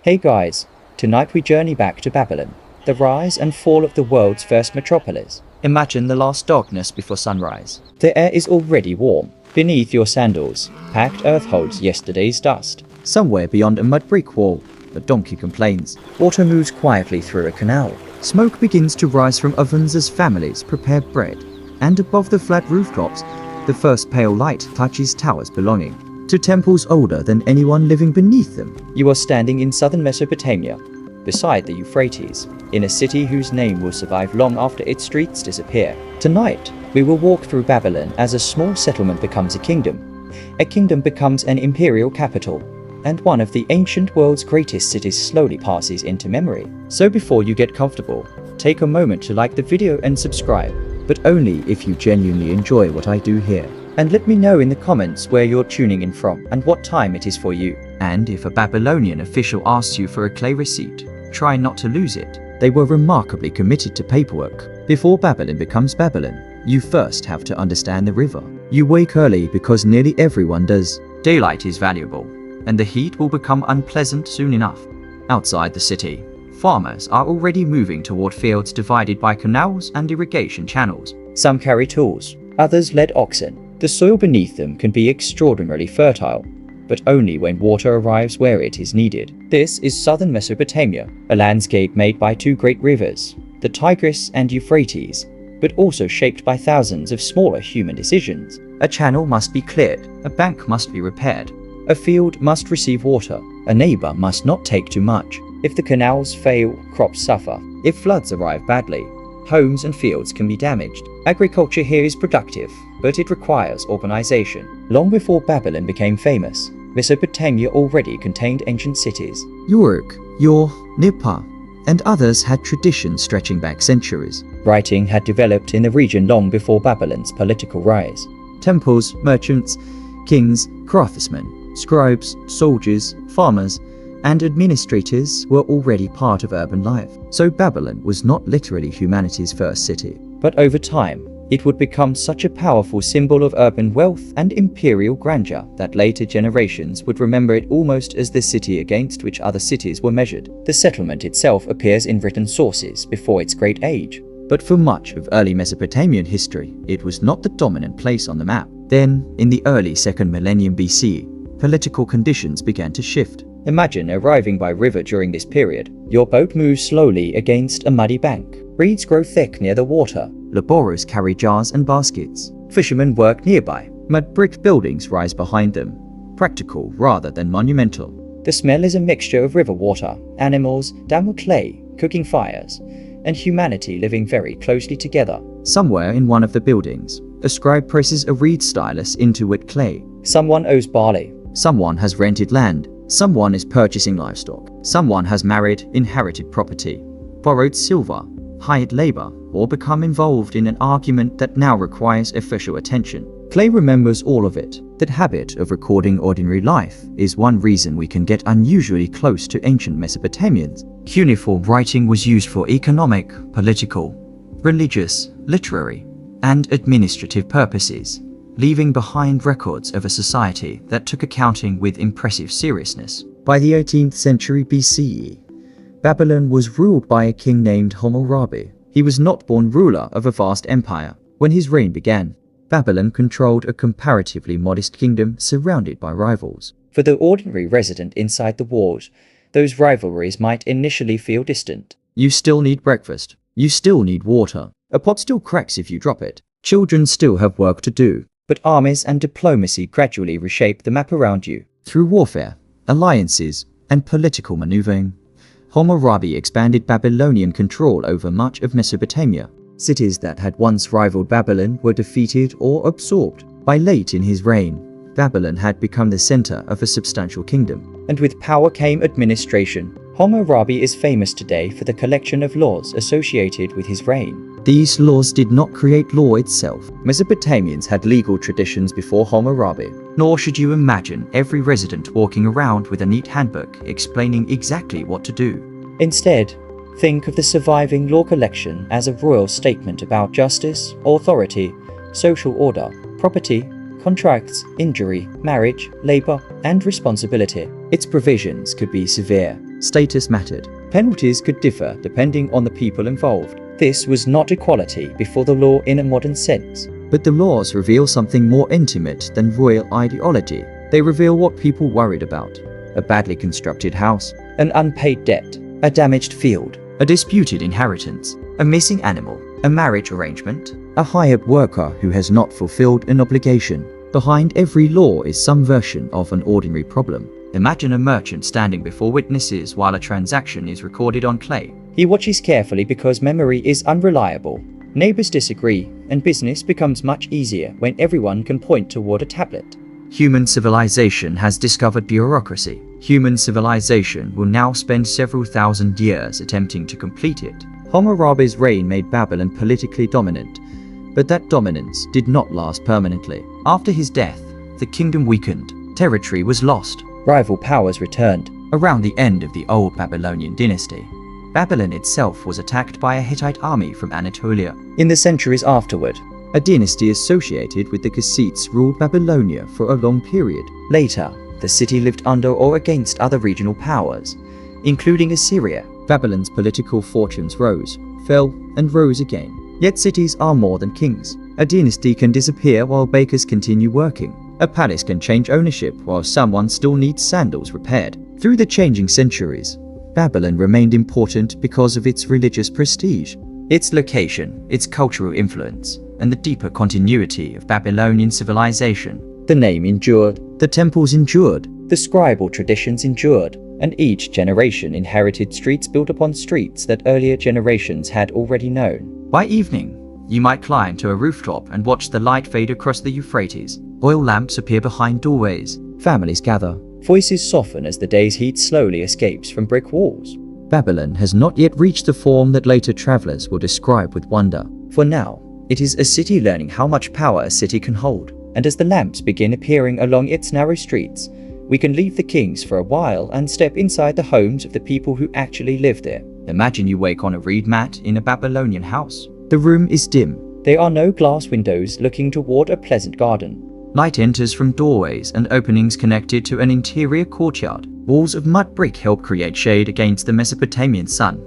Hey guys, tonight we journey back to Babylon, the rise and fall of the world's first metropolis. Imagine the last darkness before sunrise. The air is already warm. Beneath your sandals, packed earth holds yesterday's dust. Somewhere beyond a mud brick wall, a donkey complains. Water moves quietly through a canal. Smoke begins to rise from ovens as families prepare bread. And above the flat rooftops, the first pale light touches towers belonging to temples older than anyone living beneath them. You are standing in southern Mesopotamia, beside the Euphrates, in a city whose name will survive long after its streets disappear. Tonight, we will walk through Babylon as a small settlement becomes a kingdom. A kingdom becomes an imperial capital, and one of the ancient world's greatest cities slowly passes into memory. So before you get comfortable, take a moment to like the video and subscribe, but only if you genuinely enjoy what I do here. And let me know in the comments where you're tuning in from and what time it is for you. And if a Babylonian official asks you for a clay receipt, try not to lose it. They were remarkably committed to paperwork. Before Babylon becomes Babylon, you first have to understand the river. You wake early because nearly everyone does. Daylight is valuable, and the heat will become unpleasant soon enough. Outside the city, farmers are already moving toward fields divided by canals and irrigation channels. Some carry tools, others lead oxen. The soil beneath them can be extraordinarily fertile, but only when water arrives where it is needed. This is southern Mesopotamia, a landscape made by two great rivers, the Tigris and Euphrates, but also shaped by thousands of smaller human decisions. A channel must be cleared, a bank must be repaired, a field must receive water, a neighbor must not take too much. If the canals fail, crops suffer. If floods arrive badly, homes and fields can be damaged. Agriculture here is productive, but it requires organization. Long before Babylon became famous, Mesopotamia already contained ancient cities. Uruk, Ur, Nippur, and others had traditions stretching back centuries. Writing had developed in the region long before Babylon's political rise. Temples, merchants, kings, craftsmen, scribes, soldiers, farmers, and administrators were already part of urban life. So Babylon was not literally humanity's first city. But over time, it would become such a powerful symbol of urban wealth and imperial grandeur that later generations would remember it almost as the city against which other cities were measured. The settlement itself appears in written sources before its great age. But for much of early Mesopotamian history, it was not the dominant place on the map. Then, in the early 2nd millennium BC, political conditions began to shift. Imagine arriving by river during this period. Your boat moves slowly against a muddy bank. Reeds grow thick near the water. Laborers carry jars and baskets. Fishermen work nearby. Mud brick buildings rise behind them. Practical rather than monumental. The smell is a mixture of river water, animals, damp clay, cooking fires, and humanity living very closely together. Somewhere in one of the buildings, a scribe presses a reed stylus into wet clay. Someone owes barley. Someone has rented land. Someone is purchasing livestock. Someone has married, inherited property, borrowed silver, hired labor, or become involved in an argument that now requires official attention. Clay remembers all of it. That habit of recording ordinary life is one reason we can get unusually close to ancient Mesopotamians. Cuneiform writing was used for economic, political, religious, literary, and administrative purposes, leaving behind records of a society that took accounting with impressive seriousness. By the 18th century BCE, Babylon was ruled by a king named Hammurabi. He was not born ruler of a vast empire. When his reign began, Babylon controlled a comparatively modest kingdom surrounded by rivals. For the ordinary resident inside the walls, those rivalries might initially feel distant. You still need breakfast. You still need water. A pot still cracks if you drop it. Children still have work to do. But armies and diplomacy gradually reshape the map around you. Through warfare, alliances, and political maneuvering, Hammurabi expanded Babylonian control over much of Mesopotamia. Cities that had once rivaled Babylon were defeated or absorbed. By late in his reign, Babylon had become the center of a substantial kingdom. And with power came administration. Hammurabi is famous today for the collection of laws associated with his reign. These laws did not create law itself. Mesopotamians had legal traditions before Hammurabi. Nor should you imagine every resident walking around with a neat handbook explaining exactly what to do. Instead, think of the surviving law collection as a royal statement about justice, authority, social order, property, contracts, injury, marriage, labor, and responsibility. Its provisions could be severe, Status mattered. Penalties could differ depending on the people involved. This was not equality before the law in a modern sense. But the laws reveal something more intimate than royal ideology. They reveal what people worried about. A badly constructed house, an unpaid debt, a damaged field, a disputed inheritance, a missing animal, a marriage arrangement, a hired worker who has not fulfilled an obligation. Behind every law is some version of an ordinary problem. Imagine a merchant standing before witnesses while a transaction is recorded on clay. He watches carefully because memory is unreliable. Neighbors disagree, and business becomes much easier when everyone can point toward a tablet. Human civilization has discovered bureaucracy. Human civilization will now spend several thousand years attempting to complete it. Hammurabi's reign made Babylon politically dominant, but that dominance did not last permanently. After his death, the kingdom weakened, territory was lost, rival powers returned. Around the end of the old Babylonian dynasty, Babylon itself was attacked by a Hittite army from Anatolia. In the centuries afterward, a dynasty associated with the Kassites ruled Babylonia for a long period. Later, the city lived under or against other regional powers, including Assyria. Babylon's political fortunes rose, fell, and rose again. Yet cities are more than kings. A dynasty can disappear while bakers continue working. A palace can change ownership while someone still needs sandals repaired. Through the changing centuries, Babylon remained important because of its religious prestige, its location, its cultural influence, and the deeper continuity of Babylonian civilization. The name endured, the temples endured, the scribal traditions endured, and each generation inherited streets built upon streets that earlier generations had already known. By evening, you might climb to a rooftop and watch the light fade across the Euphrates. Oil lamps appear behind doorways. Families gather. Voices soften as the day's heat slowly escapes from brick walls. Babylon has not yet reached the form that later travelers will describe with wonder. For now, it is a city learning how much power a city can hold. And as the lamps begin appearing along its narrow streets, we can leave the kings for a while and step inside the homes of the people who actually live there. Imagine you wake on a reed mat in a Babylonian house. The room is dim. There are no glass windows looking toward a pleasant garden. Light enters from doorways and openings connected to an interior courtyard. Walls of mud brick help create shade against the Mesopotamian sun.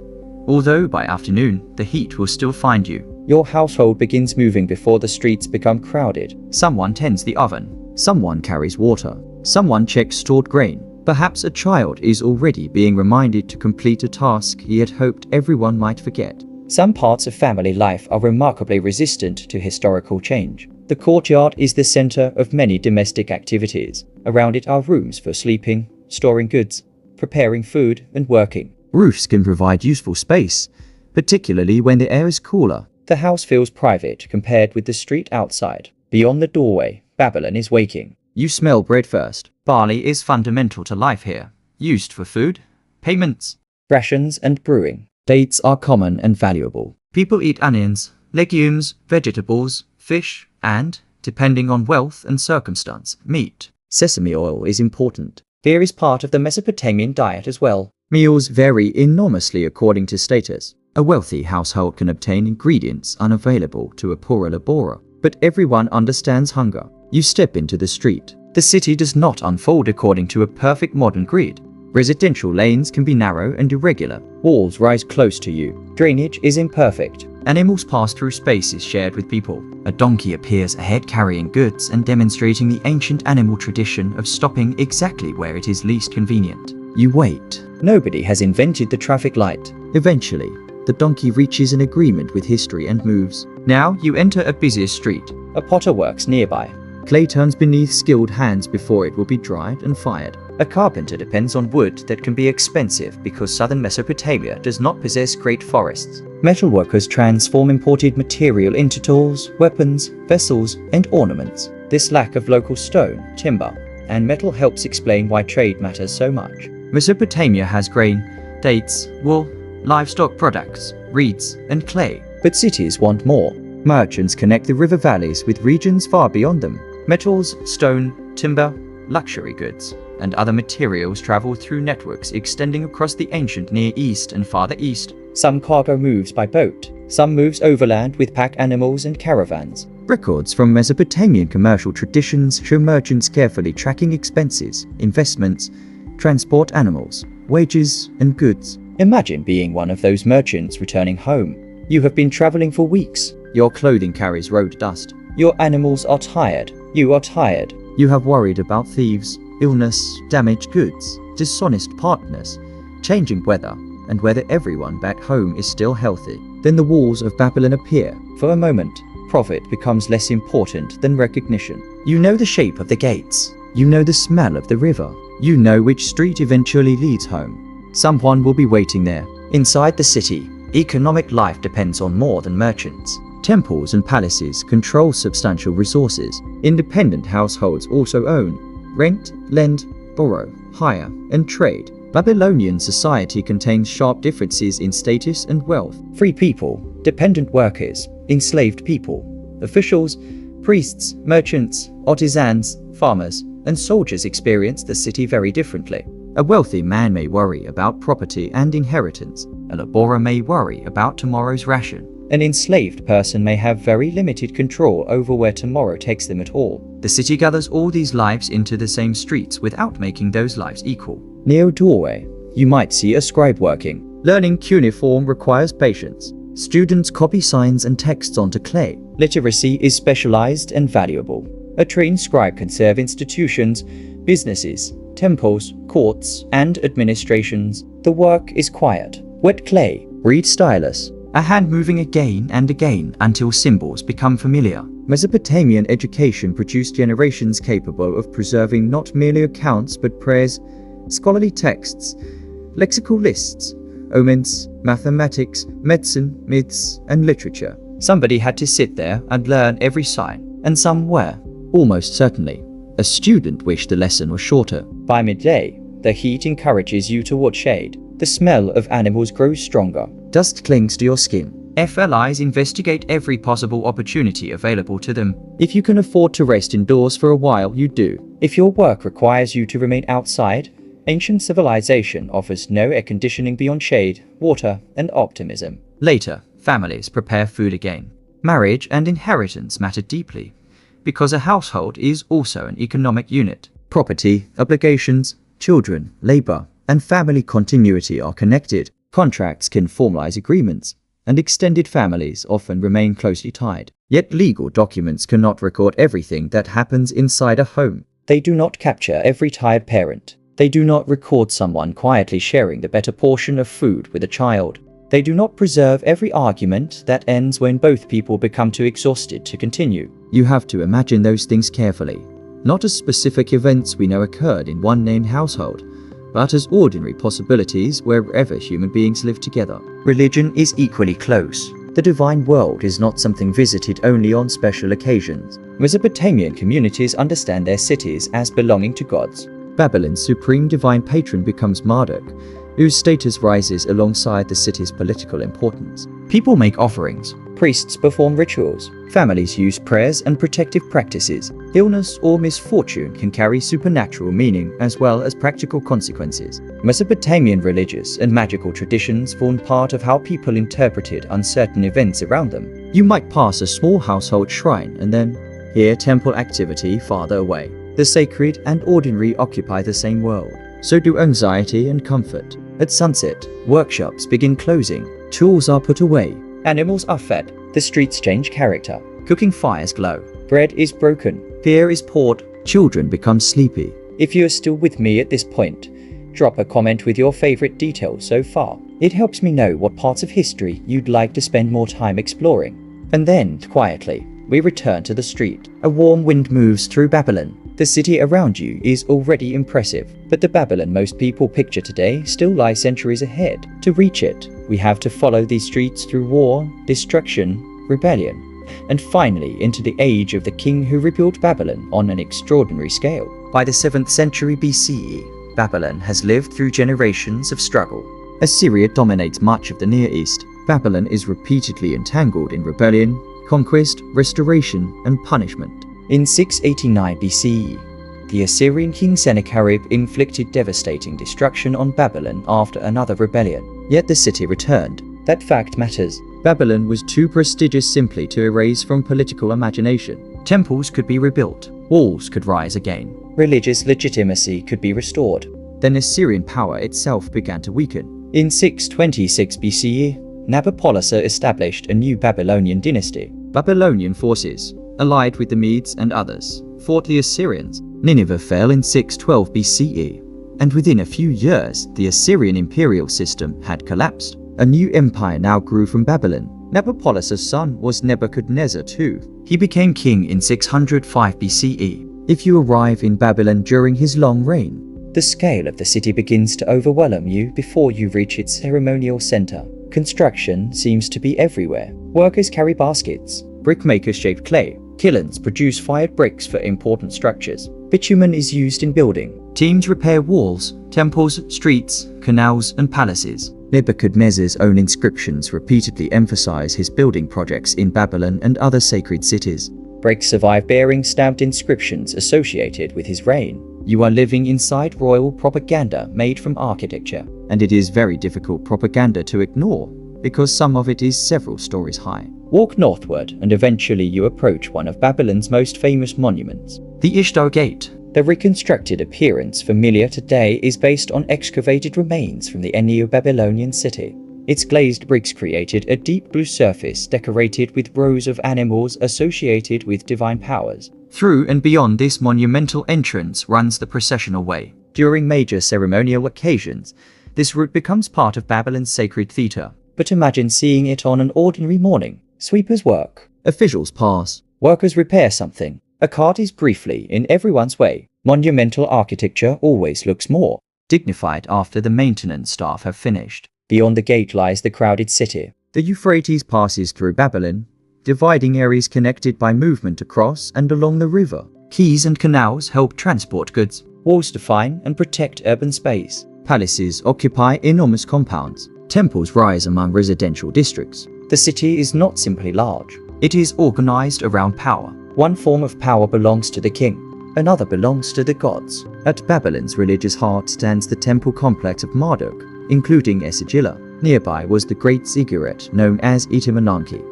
Although by afternoon, the heat will still find you. Your household begins moving before the streets become crowded. Someone tends the oven. Someone carries water. Someone checks stored grain. Perhaps a child is already being reminded to complete a task he had hoped everyone might forget. Some parts of family life are remarkably resistant to historical change. The courtyard is the center of many domestic activities. Around it are rooms for sleeping, storing goods, preparing food, and working. Roofs can provide useful space, particularly when the air is cooler. The house feels private compared with the street outside. Beyond the doorway, Babylon is waking. You smell bread first. Barley is fundamental to life here, used for food, payments, rations, and brewing. Dates are common and valuable. People eat onions, legumes, vegetables, fish, and, depending on wealth and circumstance, meat. Sesame oil is important. Beer is part of the Mesopotamian diet as well. Meals vary enormously according to status. A wealthy household can obtain ingredients unavailable to a poorer laborer, but everyone understands hunger. You step into the street. The city does not unfold according to a perfect modern grid. Residential lanes can be narrow and irregular. Walls rise close to you. Drainage is imperfect. Animals pass through spaces shared with people. A donkey appears ahead carrying goods and demonstrating the ancient animal tradition of stopping exactly where it is least convenient. You wait. Nobody has invented the traffic light. Eventually, the donkey reaches an agreement with history and moves. Now you enter a busier street. A potter works nearby. Clay turns beneath skilled hands before it will be dried and fired. A carpenter depends on wood that can be expensive because southern Mesopotamia does not possess great forests. Metalworkers transform imported material into tools, weapons, vessels, and ornaments. This lack of local stone, timber, and metal helps explain why trade matters so much. Mesopotamia has grain, dates, wool, livestock products, reeds, and clay. But cities want more. Merchants connect the river valleys with regions far beyond them. Metals, stone, timber, luxury goods, and other materials travel through networks extending across the ancient Near East and farther east. Some cargo moves by boat. Some moves overland with pack animals and caravans. Records from Mesopotamian commercial traditions show merchants carefully tracking expenses, investments, transport animals, wages, and goods. Imagine being one of those merchants returning home. You have been traveling for weeks. Your clothing carries road dust. Your animals are tired. You are tired. You have worried about thieves, illness, damaged goods, dishonest partners, changing weather, and whether everyone back home is still healthy. Then the walls of Babylon appear. For a moment, profit becomes less important than recognition. You know the shape of the gates. You know the smell of the river. You know which street eventually leads home. Someone will be waiting there. Inside the city, economic life depends on more than merchants. Temples and palaces control substantial resources. Independent households also own, rent, lend, borrow, hire, and trade. Babylonian society contains sharp differences in status and wealth. Free people, dependent workers, enslaved people, officials, priests, merchants, artisans, farmers, and soldiers experience the city very differently. A wealthy man may worry about property and inheritance. A laborer may worry about tomorrow's ration. An enslaved person may have very limited control over where tomorrow takes them at all. The city gathers all these lives into the same streets without making those lives equal. Near a doorway, you might see a scribe working. Learning cuneiform requires patience. Students copy signs and texts onto clay. Literacy is specialized and valuable. A trained scribe can serve institutions, businesses, temples, courts, and administrations. The work is quiet. Wet clay, read stylus. A hand moving again and again until symbols become familiar. Mesopotamian education produced generations capable of preserving not merely accounts but prayers, scholarly texts, lexical lists, omens, mathematics, medicine, myths, and literature. Somebody had to sit there and learn every sign, and some were. Almost certainly, a student wished the lesson was shorter. By midday, the heat encourages you toward shade. The smell of animals grows stronger. Dust clings to your skin. FLIs investigate every possible opportunity available to them. If you can afford to rest indoors for a while, you do. If your work requires you to remain outside, ancient civilization offers no air conditioning beyond shade, water, and optimism. Later, families prepare food again. Marriage and inheritance matter deeply, because a household is also an economic unit. Property, obligations, children, labor, and family continuity are connected. Contracts can formalize agreements, and extended families often remain closely tied. Yet legal documents cannot record everything that happens inside a home. They do not capture every tired parent. They do not record someone quietly sharing the better portion of food with a child. They do not preserve every argument that ends when both people become too exhausted to continue. You have to imagine those things carefully, not as specific events we know occurred in one named household, but as ordinary possibilities wherever human beings live together. Religion is equally close. The divine world is not something visited only on special occasions. Mesopotamian communities understand their cities as belonging to gods. Babylon's supreme divine patron becomes Marduk, whose status rises alongside the city's political importance. People make offerings. Priests perform rituals. Families use prayers and protective practices. Illness or misfortune can carry supernatural meaning as well as practical consequences. Mesopotamian religious and magical traditions formed part of how people interpreted uncertain events around them. You might pass a small household shrine and then hear temple activity farther away. The sacred and ordinary occupy the same world. So do anxiety and comfort. At sunset, workshops begin closing. Tools are put away. Animals are fed. The streets change character. Cooking fires glow. Bread is broken. Beer is poured. Children become sleepy. If you are still with me at this point, drop a comment with your favorite details so far. It helps me know what parts of history you'd like to spend more time exploring. And then, quietly, we return to the street. A warm wind moves through Babylon. The city around you is already impressive, but the Babylon most people picture today still lies centuries ahead. To reach it, we have to follow these streets through war, destruction, rebellion, and finally into the age of the king who rebuilt Babylon on an extraordinary scale. By the 7th century BCE, Babylon has lived through generations of struggle. Assyria dominates much of the Near East. Babylon is repeatedly entangled in rebellion, conquest, restoration, and punishment. In 689 BCE, the Assyrian king Sennacherib inflicted devastating destruction on Babylon after another rebellion. Yet the city returned. That fact matters. Babylon was too prestigious simply to erase from political imagination. Temples could be rebuilt. Walls could rise again. Religious legitimacy could be restored. Then Assyrian power itself began to weaken. In 626 BCE, Nabopolassar established a new Babylonian dynasty. Babylonian forces, allied with the Medes and others, fought the Assyrians. Nineveh fell in 612 BCE, and within a few years, the Assyrian imperial system had collapsed. A new empire now grew from Babylon. Nabopolassar's son was Nebuchadnezzar II. He became king in 605 BCE. If you arrive in Babylon during his long reign, the scale of the city begins to overwhelm you before you reach its ceremonial center. Construction seems to be everywhere. Workers carry baskets. Brickmakers shape clay. Kilns produce fired bricks for important structures. Bitumen is used in building. Teams repair walls, temples, streets, canals, and palaces. Nebuchadnezzar's own inscriptions repeatedly emphasize his building projects in Babylon and other sacred cities. Bricks survive bearing stamped inscriptions associated with his reign. You are living inside royal propaganda made from architecture, and it is very difficult propaganda to ignore because some of it is several stories high. Walk northward and eventually you approach one of Babylon's most famous monuments, the Ishtar Gate. The reconstructed appearance familiar today is based on excavated remains from the Neo-Babylonian city. Its glazed bricks created a deep blue surface decorated with rows of animals associated with divine powers. Through and beyond this monumental entrance runs the processional way. During major ceremonial occasions, this route becomes part of Babylon's sacred theater. But imagine seeing it on an ordinary morning. Sweepers work. Officials pass. Workers repair something. A cart is briefly in everyone's way. Monumental architecture always looks more dignified after the maintenance staff have finished. Beyond the gate lies the crowded city. The Euphrates passes through Babylon, dividing areas connected by movement across and along the river. Quays and canals help transport goods. Walls define and protect urban space. Palaces occupy enormous compounds. Temples rise among residential districts. The city is not simply large. It is organized around power. One form of power belongs to the king. Another belongs to the gods. At Babylon's religious heart stands the temple complex of Marduk, including Esagila. Nearby was the great ziggurat known as Itamananki,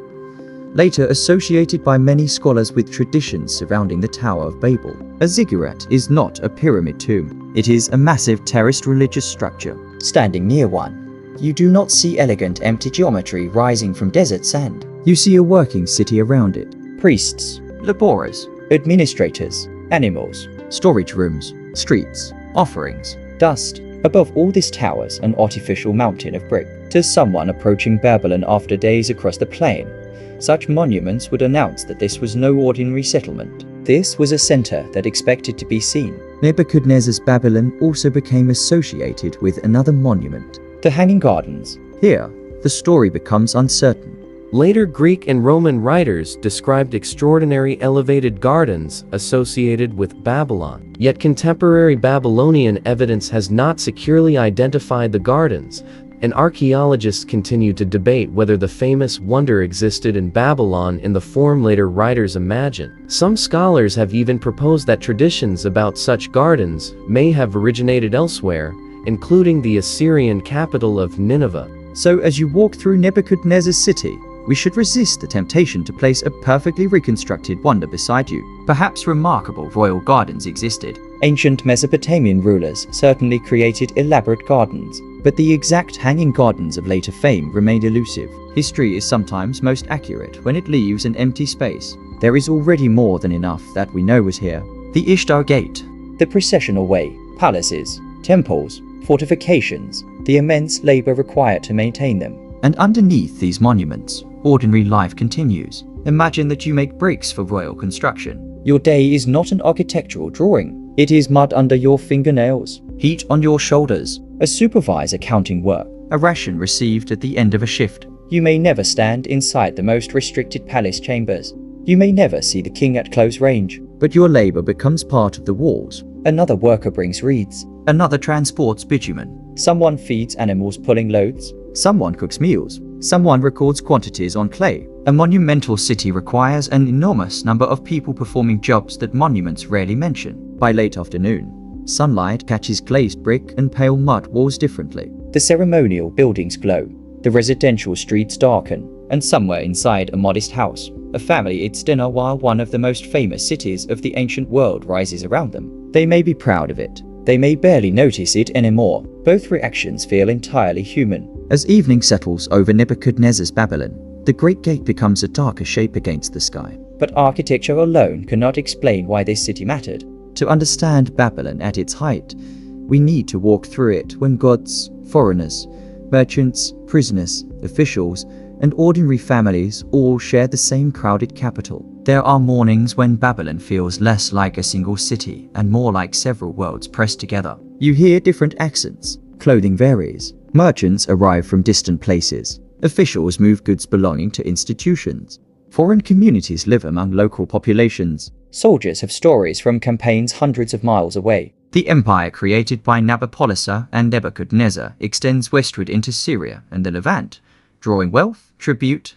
later associated by many scholars with traditions surrounding the Tower of Babel. A ziggurat is not a pyramid tomb. It is a massive terraced religious structure. Standing near one, you do not see elegant empty geometry rising from desert sand. You see a working city around it. Priests, laborers, administrators, animals, storage rooms, streets, offerings, dust. Above all this towers an artificial mountain of brick. To someone approaching Babylon after days across the plain, such monuments would announce that this was no ordinary settlement. This was a center that expected to be seen. Nebuchadnezzar's Babylon also became associated with another monument, the Hanging Gardens. Here, the story becomes uncertain. Later Greek and Roman writers described extraordinary elevated gardens associated with Babylon. Yet contemporary Babylonian evidence has not securely identified the gardens, and archaeologists continue to debate whether the famous wonder existed in Babylon in the form later writers imagined. Some scholars have even proposed that traditions about such gardens may have originated elsewhere, including the Assyrian capital of Nineveh. So as you walk through Nebuchadnezzar's city, we should resist the temptation to place a perfectly reconstructed wonder beside you. Perhaps remarkable royal gardens existed. Ancient Mesopotamian rulers certainly created elaborate gardens, but the exact hanging gardens of later fame remained elusive. History is sometimes most accurate when it leaves an empty space. There is already more than enough that we know was here. The Ishtar Gate, the processional way, palaces, temples, fortifications, the immense labor required to maintain them. And underneath these monuments, ordinary life continues. Imagine that you make bricks for royal construction. Your day is not an architectural drawing. It is mud under your fingernails, heat on your shoulders, a supervisor counting work, a ration received at the end of a shift. You may never stand inside the most restricted palace chambers. You may never see the king at close range, but your labor becomes part of the walls. Another worker brings reeds. Another transports bitumen. Someone feeds animals pulling loads. Someone cooks meals. Someone records quantities on clay. A monumental city requires an enormous number of people performing jobs that monuments rarely mention. By late afternoon, sunlight catches glazed brick and pale mud walls differently. The ceremonial buildings glow. The residential streets darken. And somewhere inside a modest house, a family eats dinner while one of the most famous cities of the ancient world rises around them. They may be proud of it, They may barely notice it anymore. Both reactions feel entirely human. As evening settles over Nebuchadnezzar's Babylon, the Great Gate becomes a darker shape against the sky. But architecture alone cannot explain why this city mattered. To understand Babylon at its height, we need to walk through it when gods, foreigners, merchants, prisoners, officials, and ordinary families all share the same crowded capital. There are mornings when Babylon feels less like a single city and more like several worlds pressed together. You hear different accents, clothing varies, merchants arrive from distant places, officials move goods belonging to institutions, foreign communities live among local populations, soldiers have stories from campaigns hundreds of miles away. The empire created by Nabopolassar and Nebuchadnezzar extends westward into Syria and the Levant, drawing wealth, tribute,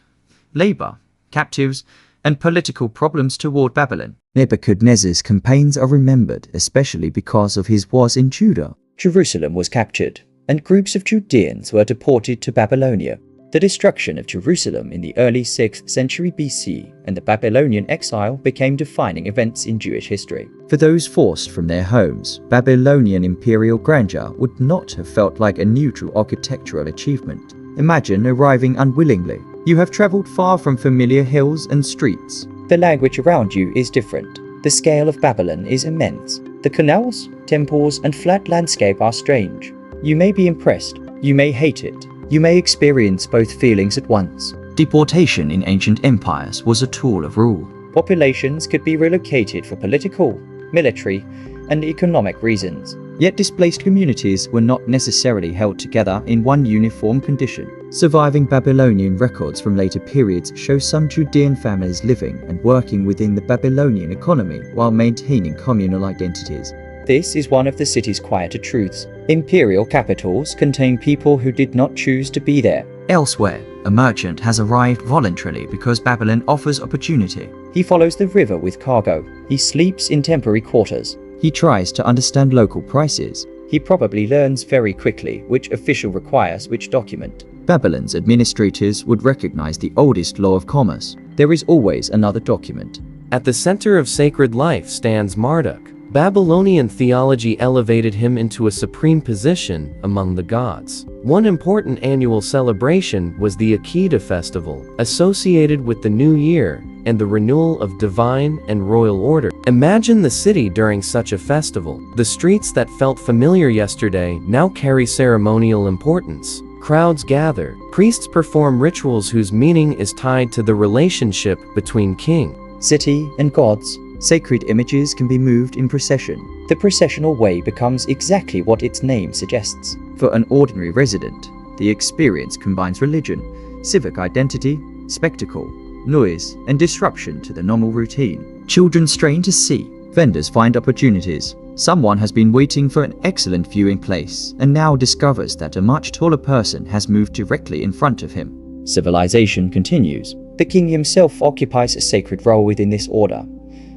labor, captives, and political problems toward Babylon. Nebuchadnezzar's campaigns are remembered especially because of his wars in Judah. Jerusalem was captured, and groups of Judeans were deported to Babylonia. The destruction of Jerusalem in the early 6th century BC and the Babylonian exile became defining events in Jewish history. For those forced from their homes, Babylonian imperial grandeur would not have felt like a neutral architectural achievement. Imagine arriving unwillingly. You have traveled far from familiar hills and streets. The language around you is different. The scale of Babylon is immense. The canals, temples, and flat landscape are strange. You may be impressed. You may hate it. You may experience both feelings at once. Deportation in ancient empires was a tool of rule. Populations could be relocated for political, military, and economic reasons. Yet displaced communities were not necessarily held together in one uniform condition. Surviving Babylonian records from later periods show some Judean families living and working within the Babylonian economy while maintaining communal identities. This is one of the city's quieter truths. Imperial capitals contain people who did not choose to be there. Elsewhere, a merchant has arrived voluntarily because Babylon offers opportunity. He follows the river with cargo. He sleeps in temporary quarters. He tries to understand local prices. He probably learns very quickly which official requires which document. Babylon's administrators would recognize the oldest law of commerce. There is always another document. At the center of sacred life stands Marduk. Babylonian theology elevated him into a supreme position among the gods. One important annual celebration was the Akeda festival, associated with the new year and the renewal of divine and royal order. Imagine the city during such a festival. The streets that felt familiar yesterday now carry ceremonial importance. Crowds gather. Priests perform rituals whose meaning is tied to the relationship between king, city, and gods. Sacred images can be moved in procession. The processional way becomes exactly what its name suggests. For an ordinary resident, the experience combines religion, civic identity, spectacle, noise, and disruption to the normal routine. Children strain to see. Vendors find opportunities. Someone has been waiting for an excellent viewing place and now discovers that a much taller person has moved directly in front of him. Civilization continues. The king himself occupies a sacred role within this order.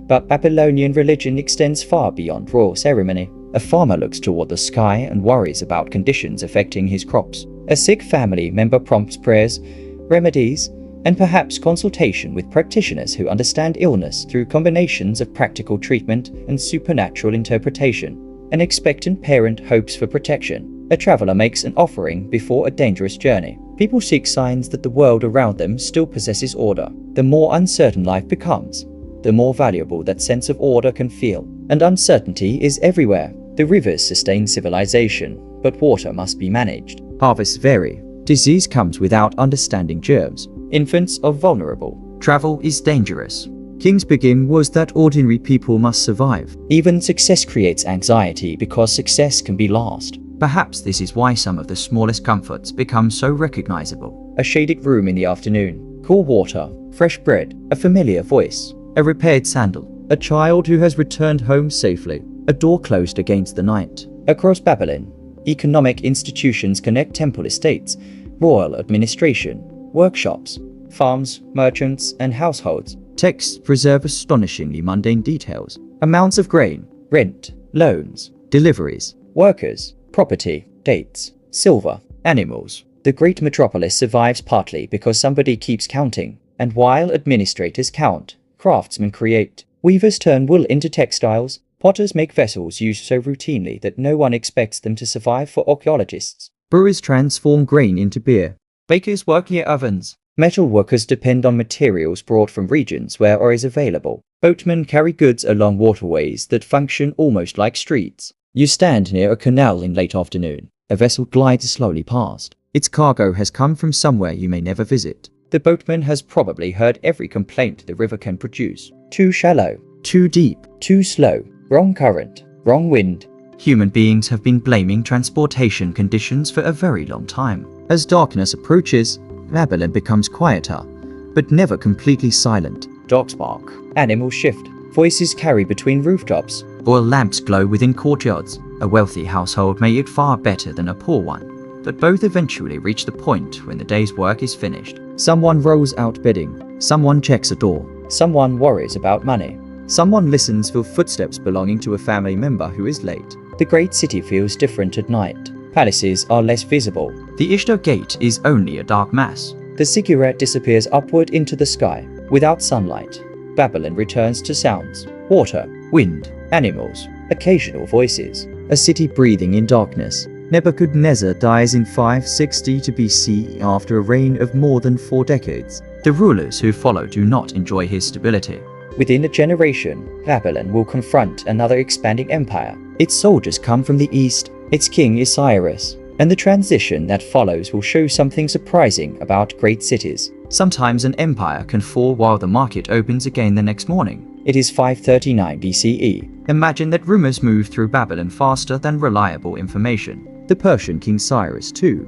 But Babylonian religion extends far beyond royal ceremony. A farmer looks toward the sky and worries about conditions affecting his crops. A sick family member prompts prayers, remedies, and perhaps consultation with practitioners who understand illness through combinations of practical treatment and supernatural interpretation. An expectant parent hopes for protection. A traveler makes an offering before a dangerous journey. People seek signs that the world around them still possesses order. The more uncertain life becomes, the more valuable that sense of order can feel. And uncertainty is everywhere. The rivers sustain civilization, but water must be managed. Harvests vary. Disease comes without understanding germs. Infants are vulnerable. Travel is dangerous. King's begin was that ordinary people must survive. Even success creates anxiety because success can be lost. Perhaps this is why some of the smallest comforts become so recognizable. A shaded room in the afternoon, cool water, fresh bread, a familiar voice. A repaired sandal, a child who has returned home safely, a door closed against the night. Across Babylon, economic institutions connect temple estates, royal administration, workshops, farms, merchants, and households. Texts preserve astonishingly mundane details. Amounts of grain, rent, loans, deliveries, workers, property, dates, silver, animals. The great metropolis survives partly because somebody keeps counting, and while administrators count, craftsmen create. Weavers turn wool into textiles, Potters make vessels used so routinely that no one expects them to survive for archaeologists. Brewers transform grain into beer. Bakers work near ovens. Metal workers depend on materials brought from regions where ore is available. Boatmen carry goods along waterways that function almost like streets. You stand near a canal in late afternoon. A vessel glides slowly past. Its cargo has come from somewhere you may never visit. The boatman has probably heard every complaint the river can produce. Too shallow, too deep, too slow, wrong current, wrong wind. Human beings have been blaming transportation conditions for a very long time. As darkness approaches, Babylon becomes quieter, but never completely silent. Dogs bark, animals shift, voices carry between rooftops, oil lamps glow within courtyards. A wealthy household may eat far better than a poor one, but both eventually reach the point when the day's work is finished. Someone rolls out bedding, someone checks a door, someone worries about money, someone listens for footsteps belonging to a family member who is late. The great city feels different at night. Palaces are less visible. The Ishtar Gate is only a dark mass. The ziggurat disappears upward into the sky. Without sunlight, Babylon returns to sounds. Water, wind, animals, occasional voices. A city breathing in darkness. Nebuchadnezzar dies in 560 BC after a reign of more than 4 decades. The rulers who follow do not enjoy his stability. Within a generation, Babylon will confront another expanding empire. Its soldiers come from the east. Its king is Cyrus, and the transition that follows will show something surprising about great cities. Sometimes an empire can fall while the market opens again the next morning. It is 539 BCE. Imagine that rumors move through Babylon faster than reliable information. The Persian king Cyrus II,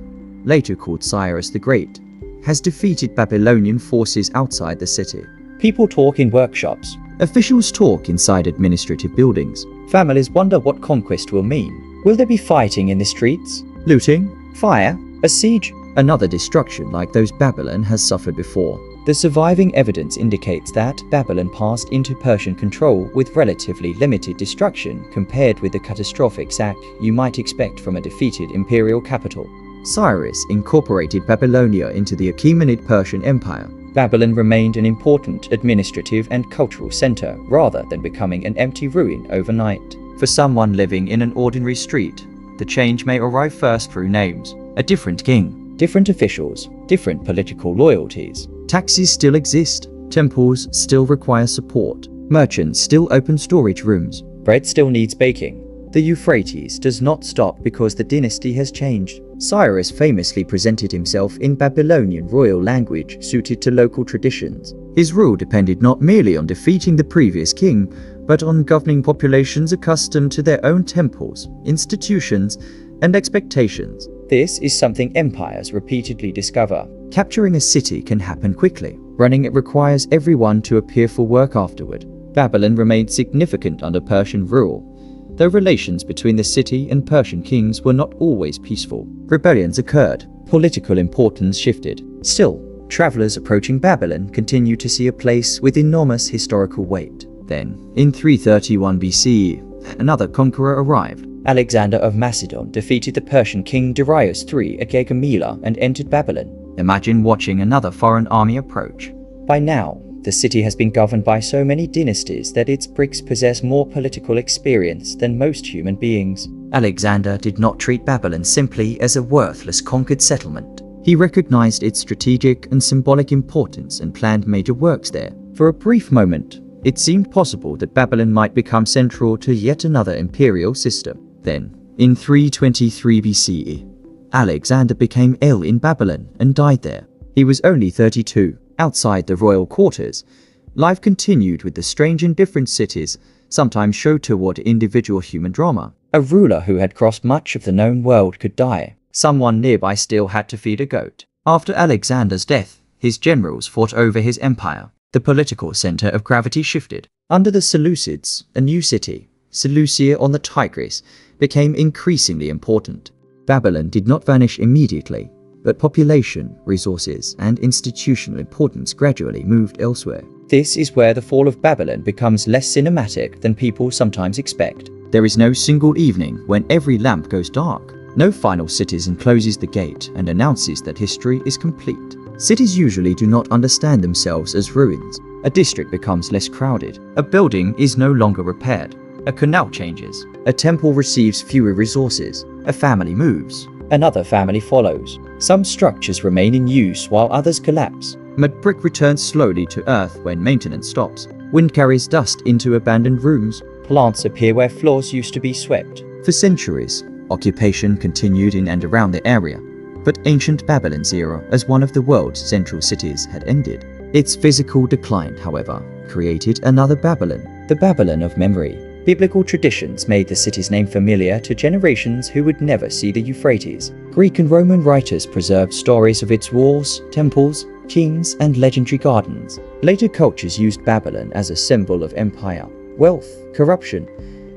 later called Cyrus the Great, has defeated Babylonian forces outside the city. People talk in workshops. Officials talk inside administrative buildings. Families wonder what conquest will mean. Will there be fighting in the streets? Looting? Fire? A siege? Another destruction like those Babylon has suffered before. The surviving evidence indicates that Babylon passed into Persian control with relatively limited destruction compared with the catastrophic sack you might expect from a defeated imperial capital. Cyrus incorporated Babylonia into the Achaemenid Persian Empire. Babylon remained an important administrative and cultural center rather than becoming an empty ruin overnight. For someone living in an ordinary street, the change may arrive first through names. A different king, different officials, different political loyalties. Taxis still exist. Temples still require support. Merchants still open storage rooms. Bread still needs baking. The Euphrates does not stop because the dynasty has changed. Cyrus famously presented himself in Babylonian royal language suited to local traditions. His rule depended not merely on defeating the previous king, but on governing populations accustomed to their own temples, institutions, and expectations. This is something empires repeatedly discover. Capturing a city can happen quickly. Running it requires everyone to appear for work afterward. Babylon remained significant under Persian rule, though relations between the city and Persian kings were not always peaceful. Rebellions occurred. Political importance shifted. Still, travelers approaching Babylon continue to see a place with enormous historical weight. Then, in 331 BCE, another conqueror arrived. Alexander of Macedon defeated the Persian king Darius III at Gaugamela and entered Babylon. Imagine watching another foreign army approach. By now, the city has been governed by so many dynasties that its bricks possess more political experience than most human beings. Alexander did not treat Babylon simply as a worthless conquered settlement. He recognized its strategic and symbolic importance and planned major works there. For a brief moment, it seemed possible that Babylon might become central to yet another imperial system. Then, in 323 BCE, Alexander became ill in Babylon and died there. He was only 32. Outside the royal quarters, life continued with the strange and different cities sometimes showed toward individual human drama. A ruler who had crossed much of the known world could die. Someone nearby still had to feed a goat. After Alexander's death, his generals fought over his empire. The political center of gravity shifted. Under the Seleucids, a new city, Seleucia on the Tigris, became increasingly important. Babylon did not vanish immediately, but population, resources, and institutional importance gradually moved elsewhere. This is where the fall of Babylon becomes less cinematic than people sometimes expect. There is no single evening when every lamp goes dark. No final citizen closes the gate and announces that history is complete. Cities usually do not understand themselves as ruins. A district becomes less crowded. A building is no longer repaired. A canal changes. A temple receives fewer resources. A family moves. Another family follows. Some structures remain in use while others collapse. Mud brick returns slowly to earth when maintenance stops. Wind carries dust into abandoned rooms. Plants appear where floors used to be swept. For centuries, occupation continued in and around the area. But ancient Babylon's era as one of the world's central cities had ended. Its physical decline, however, created another Babylon, the Babylon of memory. Biblical traditions made the city's name familiar to generations who would never see the Euphrates. Greek and Roman writers preserved stories of its walls, temples, kings, and legendary gardens. Later cultures used Babylon as a symbol of empire, wealth, corruption,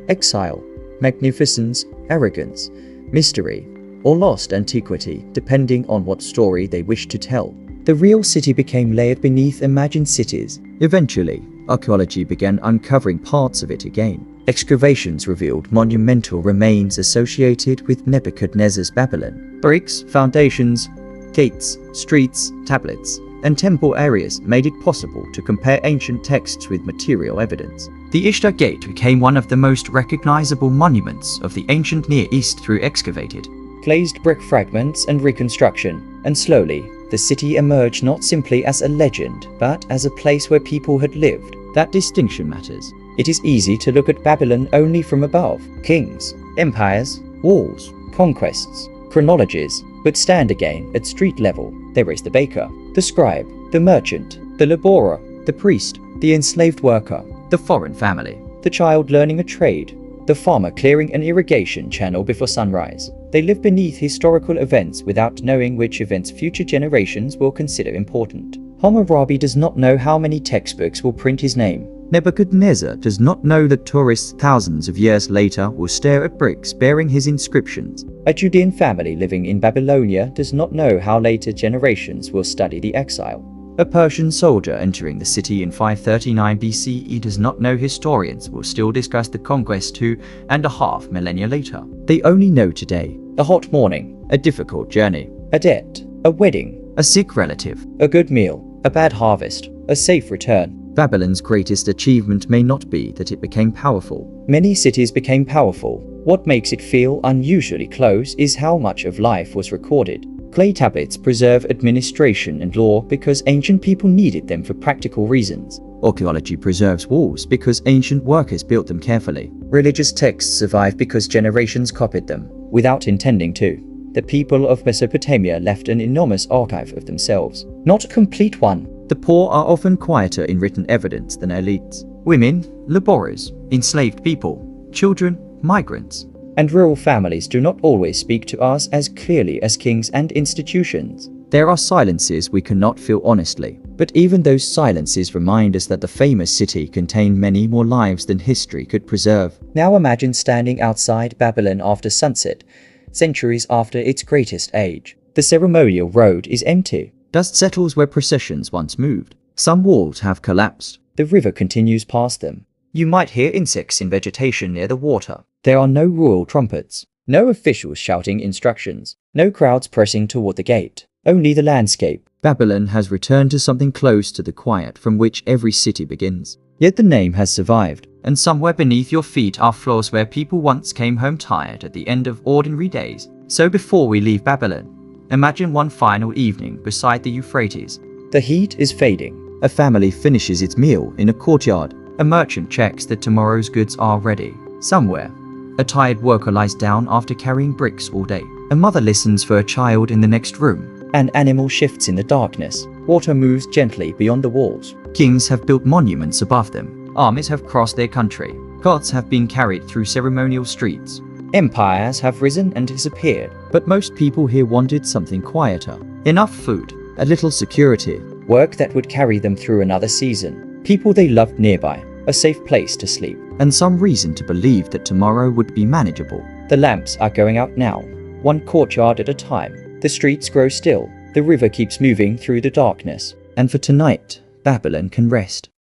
exile, magnificence, arrogance, mystery, or lost antiquity, depending on what story they wished to tell. The real city became layered beneath imagined cities. Eventually, archaeology began uncovering parts of it again. Excavations revealed monumental remains associated with Nebuchadnezzar's Babylon. Bricks, foundations, gates, streets, tablets, and temple areas made it possible to compare ancient texts with material evidence. The Ishtar Gate became one of the most recognizable monuments of the ancient Near East through excavated, glazed brick fragments and reconstruction, and slowly, the city emerged not simply as a legend, but as a place where people had lived. That distinction matters. It is easy to look at Babylon only from above. Kings, empires, walls, conquests, chronologies, but stand again at street level. There is the baker, the scribe, the merchant, the laborer, the priest, the enslaved worker, the foreign family, the child learning a trade, the farmer clearing an irrigation channel before sunrise. They live beneath historical events without knowing which events future generations will consider important. Hammurabi does not know how many textbooks will print his name. Nebuchadnezzar does not know that tourists thousands of years later will stare at bricks bearing his inscriptions. A Judean family living in Babylonia does not know how later generations will study the exile. A Persian soldier entering the city in 539 BCE does not know historians will still discuss the conquest 2.5 millennia later. They only know today. A hot morning, a difficult journey, a debt, a wedding, a sick relative, a good meal, a bad harvest, a safe return. Babylon's greatest achievement may not be that it became powerful. Many cities became powerful. What makes it feel unusually close is how much of life was recorded. Clay tablets preserve administration and law because ancient people needed them for practical reasons. Archaeology preserves walls because ancient workers built them carefully. Religious texts survive because generations copied them, without intending to. The people of Mesopotamia left an enormous archive of themselves. Not a complete one. The poor are often quieter in written evidence than elites. Women, laborers, enslaved people, children, migrants, and rural families do not always speak to us as clearly as kings and institutions. There are silences we cannot fill honestly, but even those silences remind us that the famous city contained many more lives than history could preserve. Now imagine standing outside Babylon after sunset, centuries after its greatest age. The ceremonial road is empty. Dust settles where processions once moved. Some walls have collapsed. The river continues past them. You might hear insects in vegetation near the water. There are no royal trumpets, no officials shouting instructions, no crowds pressing toward the gate. Only the landscape. Babylon has returned to something close to the quiet from which every city begins. Yet the name has survived, and somewhere beneath your feet are floors where people once came home tired at the end of ordinary days. So before we leave Babylon, imagine one final evening beside the Euphrates. The heat is fading. A family finishes its meal in a courtyard. A merchant checks that tomorrow's goods are ready. Somewhere, a tired worker lies down after carrying bricks all day. A mother listens for a child in the next room. An animal shifts in the darkness. Water moves gently beyond the walls. Kings have built monuments above them. Armies have crossed their country. Gods have been carried through ceremonial streets. Empires have risen and disappeared. But most people here wanted something quieter. Enough food, a little security, work that would carry them through another season. People they loved nearby, a safe place to sleep, and some reason to believe that tomorrow would be manageable. The lamps are going out now, one courtyard at a time. The streets grow still. The river keeps moving through the darkness. And for tonight, Babylon can rest.